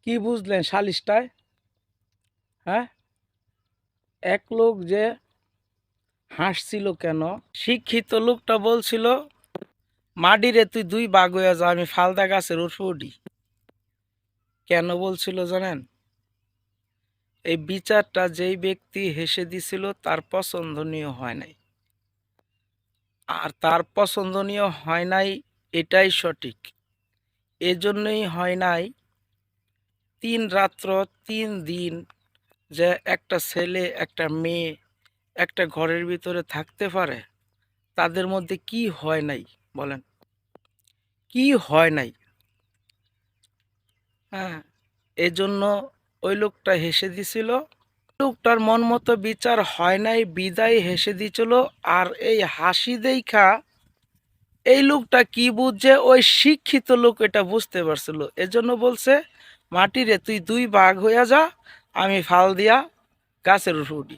কি বুঝলেন সালিশটায়? হ্যাঁ, এক লোক যে হাসছিল কেন? শিক্ষিত লোকটা বলছিল, মাডিরে তুই দুই ভাগ হইয়া যা, আমি ফালদা গাছের উঠে উঠি। কেন বলছিল জানেন? এই বিচারটা যেই ব্যক্তি হেসে দিছিল তার পছন্দনীয় হয় নাই, আর তার পছন্দনীয় হয় নাই এটাই সঠিক। এজন্যই হয় নাই 3 রাত্র 3 দিন যে একটা ছেলে একটা মেয়ে একটা ঘরের ভিতরে থাকতে পারে, তাদের মধ্যে কি হয় নাই বলেন? কি হয় নাই? হ্যাঁ, এজন্য ওই লোকটা হেসে দিছিল। লোকটার মন মতো বিচার হয় নাই বিদায় হেসে দিছিল। আর এই হাসি দেইখা এই লোকটা কি বুঝছে, ওই শিক্ষিত লোক এটা বুঝতে পারছিল, এজন্য বলছে, মাটিরে তুই দুই ভাগ হইয়া যা, আমি ফাল দিয়া গাছের উপর উঠি।